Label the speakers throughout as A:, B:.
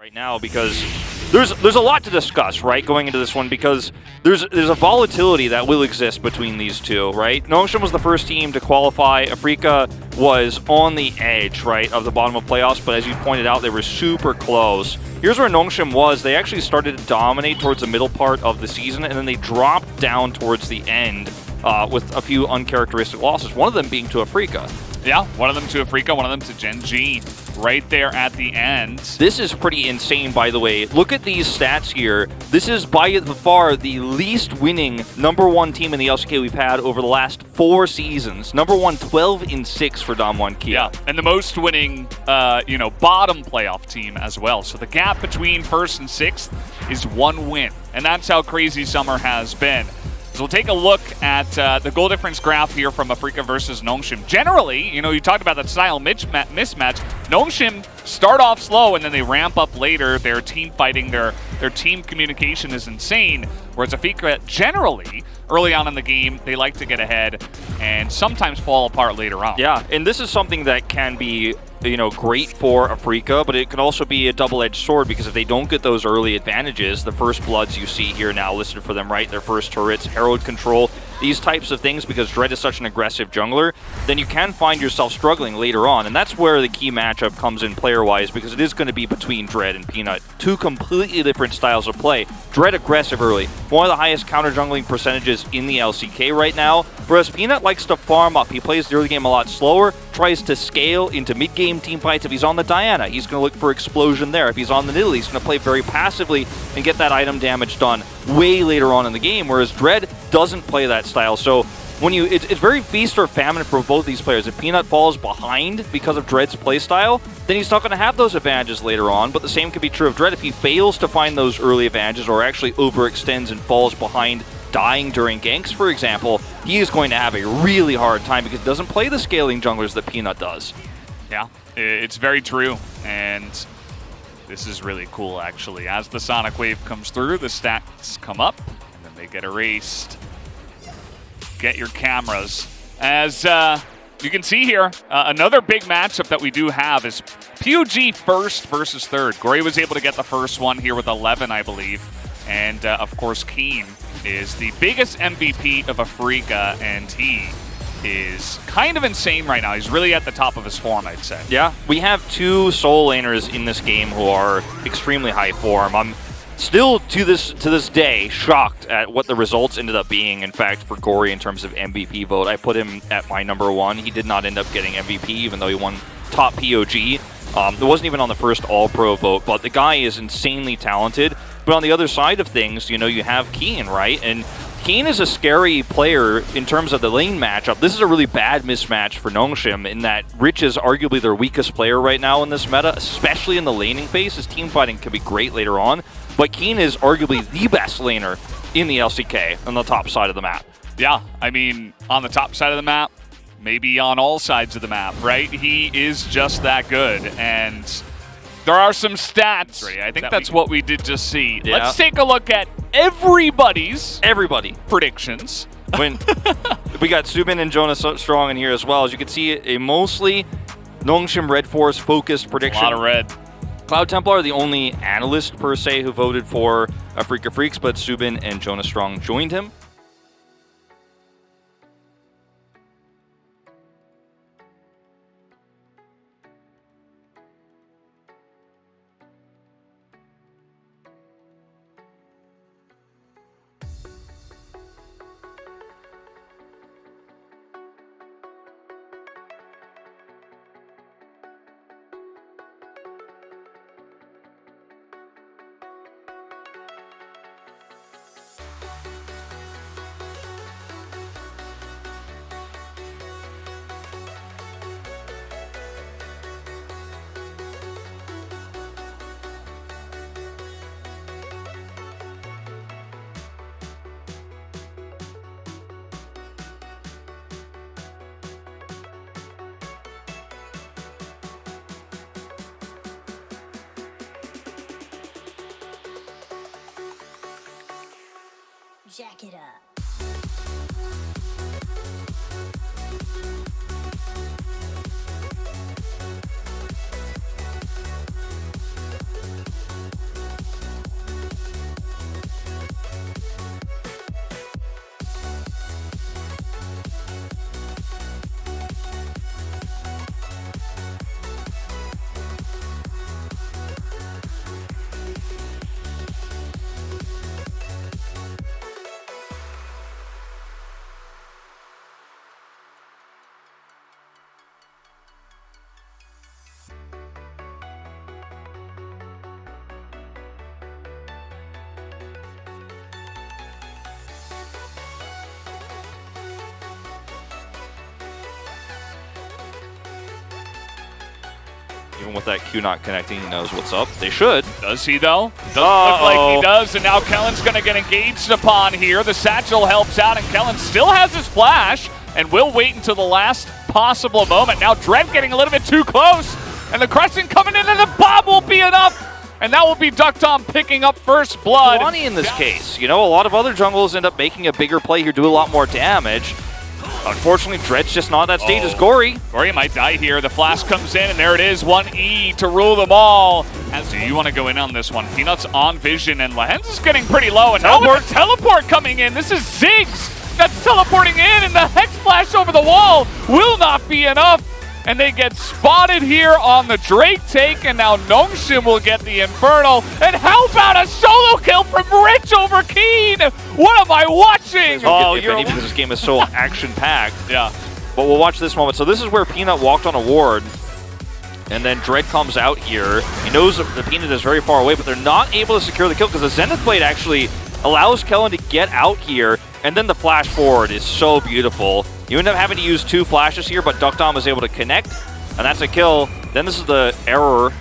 A: right now because there's a lot to discuss, right, going into this one, because there's a volatility that will exist between these two, right? Nongshim was the first team to qualify. Afrika was on the edge, right, of the bottom of playoffs, but as you pointed out, they were super close. Here's where Nongshim was. They actually started to dominate towards the middle part of the season, and then they dropped down towards the end with a few uncharacteristic losses, one of them being to Afrika.
B: Yeah, one of them to Afrika, one of them to Gen G, right there at the end.
A: This is pretty insane, by the way. Look at these stats here. This is by far the least winning #1 team in the LCK we've had over the last 4 seasons. #1, 12-6 for Damwon Kia.
B: Yeah, and the most winning, bottom playoff team as well. So the gap between 1st and 6th is 1 win, and that's how crazy summer has been. So we'll take a look at the goal difference graph here from Afrika versus Nongshim. Generally, you talked about that style mismatch. Nongshim start off slow and then they ramp up later. Their team fighting, their team communication is insane. Whereas Afrika, generally, early on in the game, they like to get ahead and sometimes fall apart later on.
A: Yeah, and this is something that can be great for Afrika, but it can also be a double-edged sword, because if they don't get those early advantages, the first bloods you see here now listed for them, right? Their first turrets, Herald control, these types of things, because Dread is such an aggressive jungler, then you can find yourself struggling later on. And that's where the key matchup comes in player-wise, because it is going to be between Dread and Peanut. 2 completely different styles of play. Dread aggressive early, one of the highest counter-jungling percentages in the LCK right now, whereas Peanut likes to farm up. He plays the early game a lot slower, tries to scale into mid-game team fights. If he's on the Diana, he's going to look for explosion there. If he's on the Nidalee, he's going to play very passively and get that item damage done way later on in the game, whereas Dread doesn't play that style. So when it's very feast or famine for both these players. If Peanut falls behind because of Dread's playstyle, then he's not going to have those advantages later on, but the same could be true of Dread. If he fails to find those early advantages or actually overextends and falls behind, dying during ganks, for example, he is going to have a really hard time because he doesn't play the scaling junglers that Peanut does.
B: Yeah, it's very true, and this is really cool, actually. As the Sonic Wave comes through, the stats come up, and then they get erased. Get your cameras. As you can see here, another big matchup that we do have is PUG first versus third. Gori was able to get the first one here with 11, I believe. And, of course, Keen is the biggest MVP of Afrika, and he is kind of insane right now. He's really at the top of his form, I'd say.
A: Yeah, we have 2 solo laners in this game who are extremely high form. I'm still, to this day, shocked at what the results ended up being, in fact, for Gori in terms of MVP vote. I put him at my #1. He did not end up getting MVP, even though he won top POG. It wasn't even on the first All-Pro vote, but the guy is insanely talented. But on the other side of things, you have Keen, right? And Keen is a scary player in terms of the lane matchup. This is a really bad mismatch for Nongshim in that Rich is arguably their weakest player right now in this meta, especially in the laning phase. His team fighting could be great later on, but Keen is arguably the best laner in the LCK on the top side of the map.
B: Yeah, I mean, on the top side of the map, maybe on all sides of the map, right? He is just that good, and there are some stats. I think that's what we did just see. Yeah. Let's take a look at everybody's predictions.
A: When we got Subin and Jonas Strong in here as well. As you can see, a mostly Nongshim Red Force focused prediction.
B: A lot of red.
A: Cloud Templar are the only analyst per se who voted for Afrika Freaks, but Subin and Jonas Strong joined him.
C: Jack it up.
A: Even with that Q not connecting, he knows what's up. They should.
B: Does he, though? Doesn't look like he does, and now Kellen's going to get engaged upon here. The satchel helps out, and Kellen still has his flash, and will wait until the last possible moment. Now Dread getting a little bit too close, and the Crescent coming in, and the bomb won't be enough. And that will be Ducktom picking up first blood.
A: Lonnie in this case. You know, a lot of other jungles end up making a bigger play here, do a lot more damage. Unfortunately, Dread's just not at that stage as Gori.
B: Gori might die here. The flash comes in, and there it is. 1E to rule them all. As do you want to go in on this one? Peanuts on vision, and Lehens is getting pretty low. And now with the teleport coming in, this is Ziggs that's teleporting in, and the Hex Flash over the wall will not be enough. And they get spotted here on the Drake take, and now Nongshim will get the Infernal. And how about a solo kill from Rich over Keen? What am I watching?
A: Oh, you're because this game is so action-packed.
B: Yeah.
A: But we'll watch this moment. So this is where Peanut walked on a ward, and then Dread comes out here. He knows that the Peanut is very far away, but they're not able to secure the kill because the Zenith Blade actually allows Kellen to get out here, and then the flash forward is so beautiful. You end up having to use 2 flashes here, but Ducktom is able to connect, and that's a kill. Then this is the error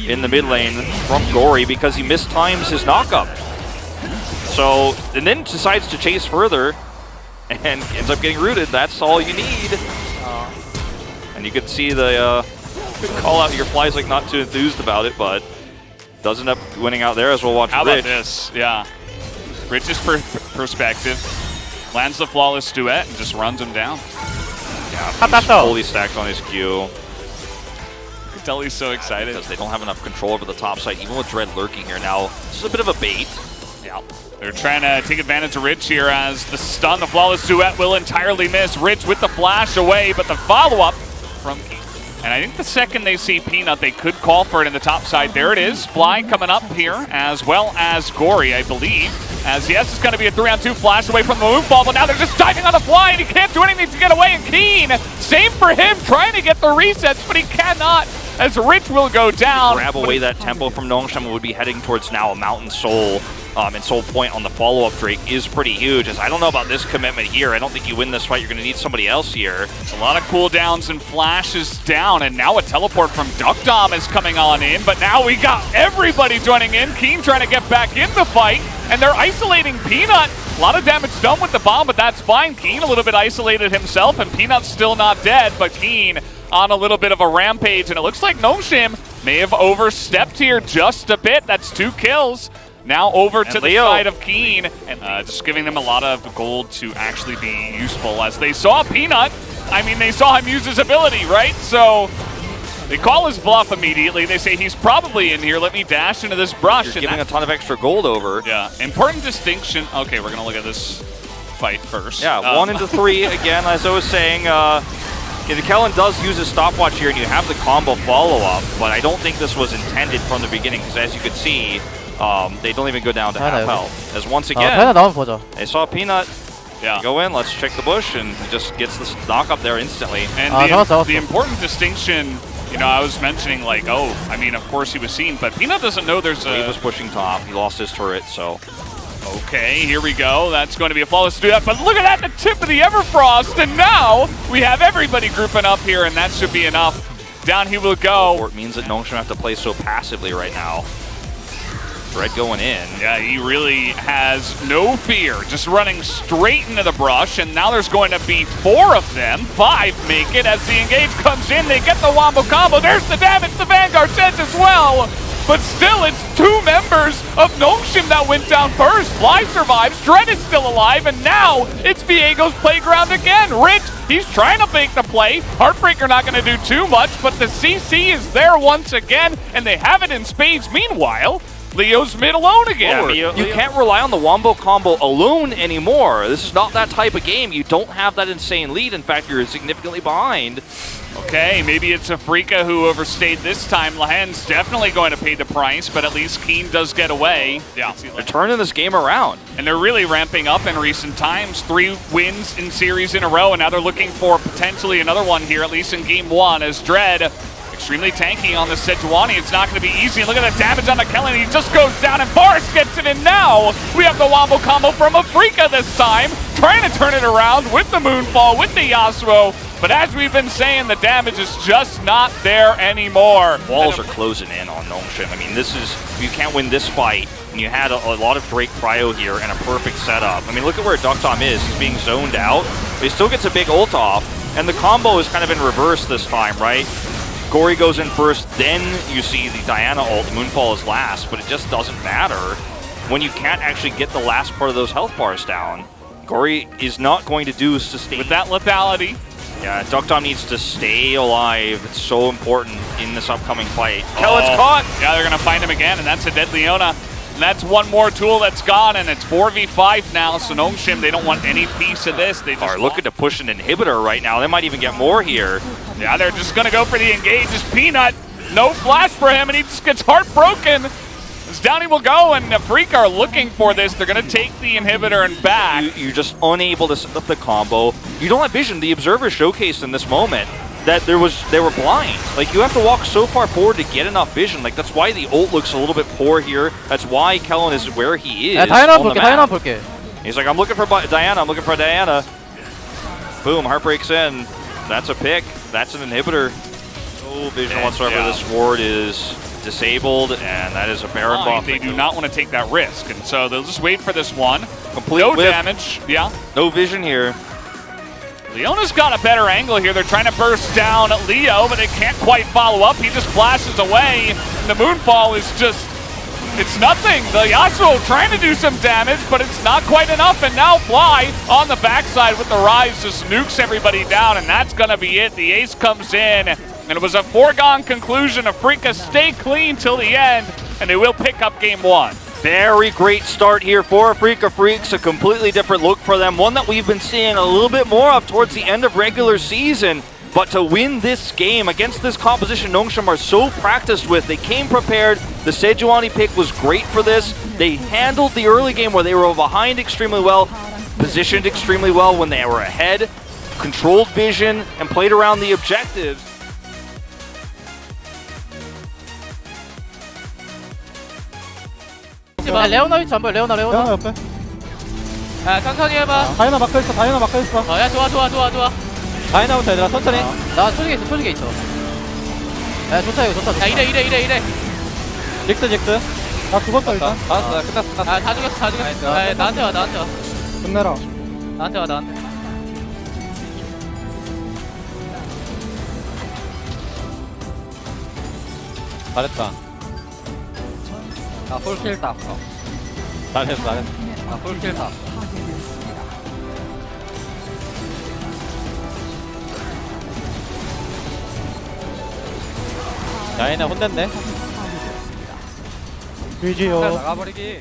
A: in the mid lane from Gori because he mistimes his knockup. So, and then decides to chase further and ends up getting rooted. That's all you need. And you can see the call out here. Fly's like not too enthused about it, but does end up winning out there as we'll watch.
B: How about this? Yeah. Rich's perspective. Lands the flawless duet and just runs him down.
A: Yeah, he's fully stacked on his Q.
B: You can tell he's so excited.
A: Because they don't have enough control over the top side, even with Dread lurking here now. This is a bit of a bait.
B: Yeah. They're trying to take advantage of Rich here as the stun, the flawless duet will entirely miss. Rich with the flash away, but the follow-up from Keen. And I think the second they see Peanut, they could call for it in the top side. There it is. Fly coming up here, as well as Gori, I believe. As yes, it's going to be a 3-on-2 flash away from the moonfall, but now they're just diving on the fly, and he can't do anything to get away. And Keen, same for him, trying to get the resets, but he cannot, as Rich will go down.
A: Grab away that tempo from Nongshim would be heading towards now a Mountain Soul. And Soul Point on the follow-up Drake is pretty huge, as I don't know about this commitment here. I don't think you win this fight. You're going to need somebody else here.
B: A lot of cooldowns and flashes down, and now a teleport from Ducktom is coming on in, but now we got everybody joining in. Keen trying to get back in the fight, and they're isolating Peanut. A lot of damage done with the bomb, but that's fine. Keen a little bit isolated himself, and Peanut's still not dead, but Keen on a little bit of a rampage, and it looks like Nongshim may have overstepped here just a bit. That's 2 kills. Now over to the side of Keen, and just giving them a lot of gold to actually be useful, as they saw Peanut. I mean, they saw him use his ability, right? So they call his bluff immediately. They say he's probably in here. Let me dash into this brush.
A: You're giving a ton of extra gold over.
B: Yeah, important distinction. Okay, we're going to look at this fight first.
A: Yeah, 1 into 3, again, as I was saying. Kellen does use his stopwatch here, and you have the combo follow-up, but I don't think this was intended from the beginning, because as you could see, they don't even go down to half health. As once again, they saw Peanut go in, let's check the bush, and he just gets this knock up there instantly.
B: And the important distinction, you know, I was mentioning like, oh, I mean, of course he was seen, but Peanut doesn't know there's a...
A: He was pushing top, he lost his turret, so...
B: Okay, here we go. That's going to be a flawless duet, but look at that, the tip of the Everfrost, and now we have everybody grouping up here, and that should be enough. Down he will go.
A: It means that Nongshim have to play so passively right now. Dread going in.
B: Yeah, he really has no fear, just running straight into the brush, and now there's going to be 4 of them. 5 make it as the engage comes in. They get the wombo combo. There's the damage. The Vanguard sends as well. But still, it's 2 members of Nongshim that went down first. Fly survives, Dread is still alive, and now it's Viego's playground again. Rich, he's trying to make the play. Heartbreaker not going to do too much, but the CC is there once again, and they have it in spades. Meanwhile, Leo's mid alone again.
A: Yeah, you can't rely on the wombo combo alone anymore. This is not that type of game. You don't have that insane lead. In fact, you're significantly behind.
B: Okay, maybe it's Afrika who overstayed this time. Lahen's definitely going to pay the price, but at least Keen does get away. Yeah,
A: they're turning this game around.
B: And they're really ramping up in recent times. 3 wins in series in a row, and now they're looking for potentially another one here, at least in game 1, as Dread extremely tanky on the Sejuani. It's not going to be easy. Look at the damage on the Kellen. He just goes down, and Boris gets it, and now we have the wombo combo from Afrika this time, trying to turn it around with the Moonfall, with the Yasuo. But as we've been saying, the damage is just not there anymore.
A: Walls are closing in on Nongshim. I mean, this is, you can't win this fight, and you had a lot of Drake Cryo here and a perfect setup. I mean, look at where Ductom is. He's being zoned out, but he still gets a big ult off, and the combo is kind of in reverse this time, right? Gori goes in first, then you see the Diana ult, Moonfall is last, but it just doesn't matter when you can't actually get the last part of those health bars down. Gori is not going to do sustain.
B: With that lethality.
A: Yeah, Ductom needs to stay alive. It's so important in this upcoming fight. Kellen's caught!
B: Yeah, they're gonna find him again, and that's a dead Leona. And that's one more tool that's gone, and it's 4v5 now, so Nongshim, they don't want any piece of this. They just
A: are looking to push an inhibitor right now. They might even get more here.
B: Yeah, they're just gonna go for the engage. It's Peanut. No flash for him, and he just gets heartbroken. As down he will go, and the Freak are looking for this. They're gonna take the inhibitor and back.
A: You're just unable to set up the combo. You don't have vision. The observer showcased in this moment that they were blind. Like, you have to walk so far forward to get enough vision. Like, that's why the ult looks a little bit poor here. That's why Kellen is where he is.
D: 다이아나 볼게, 다이아나 볼게.
A: He's like, I'm looking for Diana. I'm looking for Diana. Boom, heart breaks in. That's a pick. That's an inhibitor. No vision whatsoever.
B: Yeah.
A: This ward is disabled, and that is a Baron buff.
B: They do not want to take that risk, and so they'll just wait for this one.
A: Complete
B: no
A: whip.
B: Damage. Yeah.
A: No vision here.
B: Leona's got a better angle here. They're trying to burst down Leo, but they can't quite follow up. He just flashes away. The Moonfall is just, it's nothing. The Yasuo trying to do some damage, but it's not quite enough. And now Fly on the backside with the Rise just nukes everybody down, and that's going to be it. The ace comes in, and it was a foregone conclusion. Afrika stay clean till the end, and they will pick up game one.
A: Very great start here for Afrika Freaks, a completely different look for them, one that we've been seeing a little bit more of towards the end of regular season. But to win this game against this composition Nongshim are so practiced with, they came prepared. The Sejuani pick was great for this. They handled the early game where they were behind extremely well, positioned extremely well when they were ahead, controlled vision, and played around the objectives.
D: 레오나 위치 안 보여, 레오나.
E: 레오나 옆에.
D: 야, 천천히 해봐.
E: 다이나 막혀있어, 다이나 막혀있어.
D: 야, 좋아.
E: 다이나부터 얘들아, 천천히.
D: 나 초직에 있어. 야, 좋다, 이거 좋다. 야, 이래.
E: 직스. 나 죽었어, 일단.
D: 알았어, 끝났어. 아, 다 죽였어. 야, 나한테 와.
E: 끝내라.
D: 나한테 와.
E: 잘했다.
D: 나 풀킬 다.
E: 잘했어.
D: 나 풀킬 다.
E: 다이나 혼냈네. GG요.
D: 나가버리기.